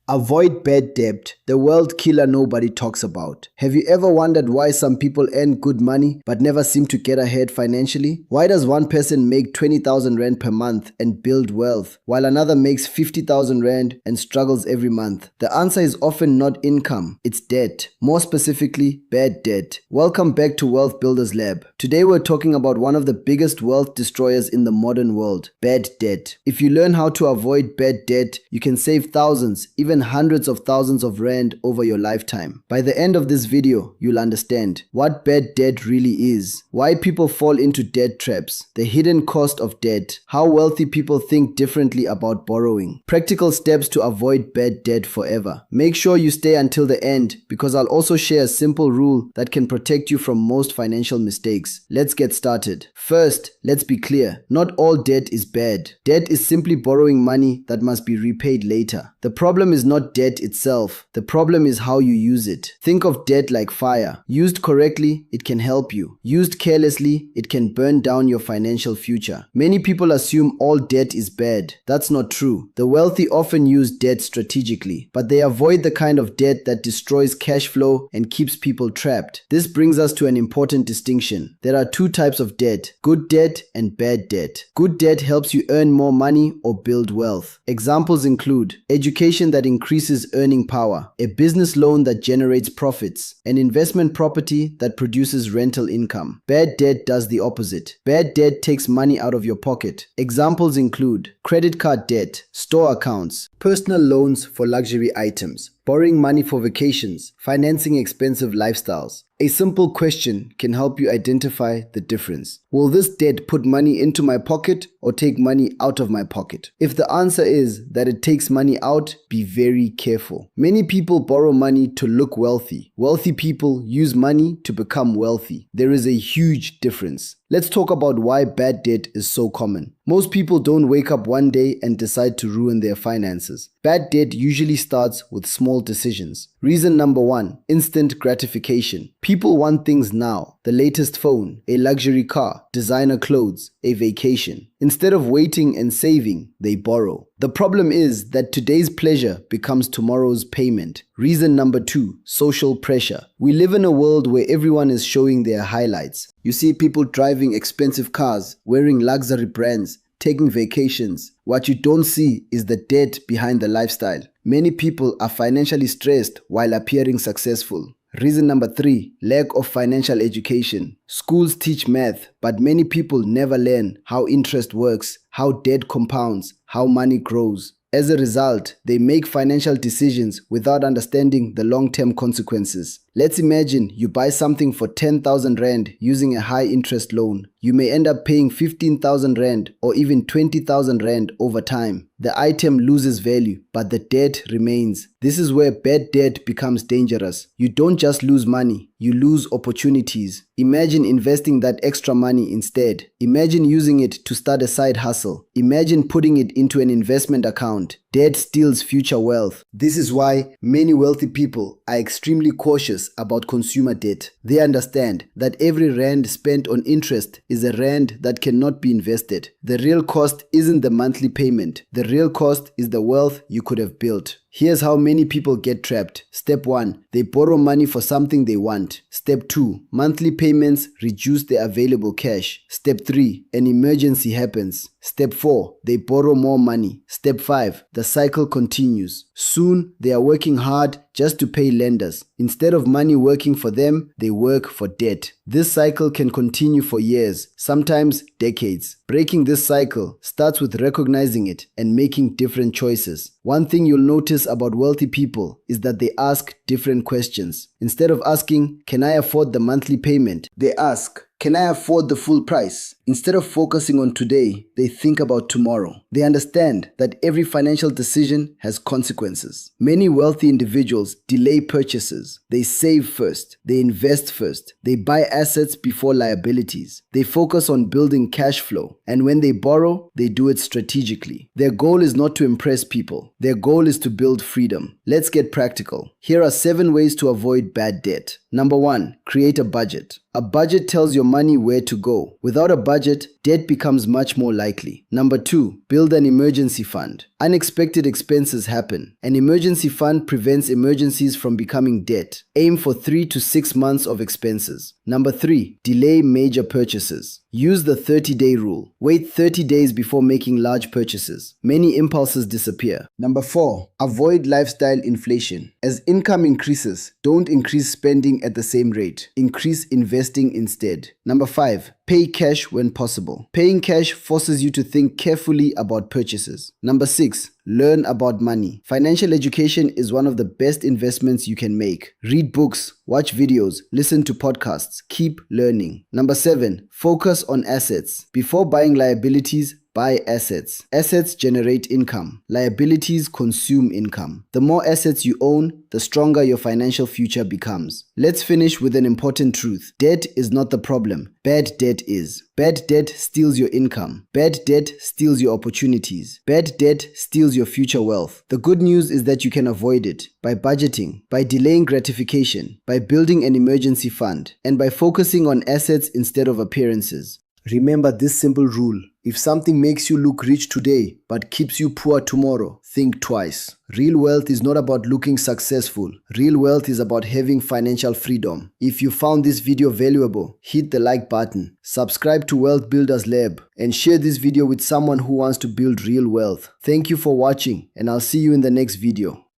Avoid bad debt, the world killer nobody talks about. Have you ever wondered why some people earn good money but never seem to get ahead financially? Why does one person make 20,000 Rand per month and build wealth, while another makes 50,000 Rand and struggles every month? The answer is often not income, it's debt. More specifically, bad debt. Welcome back to Wealth Builders Lab. Today we're talking about one of the biggest wealth destroyers in the modern world, bad debt. If you learn how to avoid bad debt, you can save thousands, even hundreds of thousands of Rand over your lifetime. By the end of this video, you'll understand what bad debt really is, why people fall into debt traps, the hidden cost of debt, how wealthy people think differently about borrowing, practical steps to avoid bad debt forever. Make sure you stay until the end because I'll also share a simple rule that can protect you from most financial mistakes. Let's get started. First, let's be clear. Not all debt is bad. Debt is simply borrowing money that must be repaid later. The problem is not debt itself. The problem is how you use it. Think of debt like fire. Used correctly, it can help you. Used carelessly, it can burn down your financial future. Many people assume all debt is bad. That's not true. The wealthy often use debt strategically, but they avoid the kind of debt that destroys cash flow and keeps people trapped. This brings us to an important distinction. There are two types of debt: good debt and bad debt. Good debt helps you earn more money or build wealth. Examples include education that increases earning power, a business loan that generates profits, an investment property that produces rental income. Bad debt does the opposite. Bad debt takes money out of your pocket. Examples include credit card debt, store accounts, personal loans for luxury items, borrowing money for vacations, financing expensive lifestyles. A simple question can help you identify the difference. Will this debt put money into my pocket or take money out of my pocket? If the answer is that it takes money out, be very careful. Many people borrow money to look wealthy. Wealthy people use money to become wealthy. There is a huge difference. Let's talk about why bad debt is so common. Most people don't wake up one day and decide to ruin their finances. Bad debt usually starts with small decisions. Reason number one, instant gratification. People want things now: the latest phone, a luxury car, designer clothes, a vacation. Instead of waiting and saving, they borrow. The problem is that today's pleasure becomes tomorrow's payment. Reason number two, social pressure. We live in a world where everyone is showing their highlights. You see people driving expensive cars, wearing luxury brands, taking vacations. What you don't see is the debt behind the lifestyle. Many people are financially stressed while appearing successful. Reason number three, lack of financial education. Schools teach math, but many people never learn how interest works, how debt compounds, how money grows. As a result, they make financial decisions without understanding the long-term consequences. Let's imagine you buy something for 10,000 Rand using a high-interest loan. You may end up paying 15,000 Rand or even 20,000 Rand over time. The item loses value, but the debt remains. This is where bad debt becomes dangerous. You don't just lose money, you lose opportunities. Imagine investing that extra money instead. Imagine using it to start a side hustle. Imagine putting it into an investment account. Debt steals future wealth. This is why many wealthy people are extremely cautious about consumer debt. They understand that every Rand spent on interest is a Rand that cannot be invested. The real cost isn't the monthly payment. The real cost is the wealth you could have built. Here's how many people get trapped. Step 1. They borrow money for something they want. Step 2. Monthly payments reduce their available cash. Step 3. An emergency happens. Step 4. They borrow more money. Step 5. The cycle continues. Soon, they are working hard just to pay lenders. Instead of money working for them, they work for debt. This cycle can continue for years, sometimes decades. Breaking this cycle starts with recognizing it and making different choices. One thing you'll notice about wealthy people is that they ask different questions. Instead of asking, "Can I afford the monthly payment?" they ask, "Can I afford the full price?" Instead of focusing on today, they think about tomorrow. They understand that every financial decision has consequences. Many wealthy individuals delay purchases. They save first. They invest first. They buy assets before liabilities. They focus on building cash flow. And when they borrow, they do it strategically. Their goal is not to impress people. Their goal is to build freedom. Let's get practical. Here are 7 ways to avoid bad debt. Number 1. Create a budget. A budget tells your money where to go. Without a budget, debt becomes much more likely. Number 2. Build an emergency fund. Unexpected expenses happen. An emergency fund prevents emergencies from becoming debt. Aim for 3 to 6 months of expenses. Number 3. Delay major purchases. Use the 30-day rule. Wait 30 days before making large purchases. Many impulses disappear. Number 4. Avoid lifestyle inflation. As income increases, don't increase spending at the same rate. Increase investing instead. Number 5. Pay cash when possible. Paying cash forces you to think carefully about purchases. Number 6. Learn about money. Financial education is one of the best investments you can make. Read books, watch videos, listen to podcasts. Keep learning. Number 7. Focus on assets. Before buying liabilities, buy assets. Assets generate income. Liabilities consume income. The more assets you own, the stronger your financial future becomes. Let's finish with an important truth. Debt is not the problem. Bad debt is. Bad debt steals your income. Bad debt steals your opportunities. Bad debt steals your future wealth. The good news is that you can avoid it by budgeting, by delaying gratification, by building an emergency fund, and by focusing on assets instead of appearances. Remember this simple rule. If something makes you look rich today but keeps you poor tomorrow, think twice. Real wealth is not about looking successful. Real wealth is about having financial freedom. If you found this video valuable, hit the like button, subscribe to Wealth Builders Lab, and share this video with someone who wants to build real wealth. Thank you for watching, and I'll see you in the next video.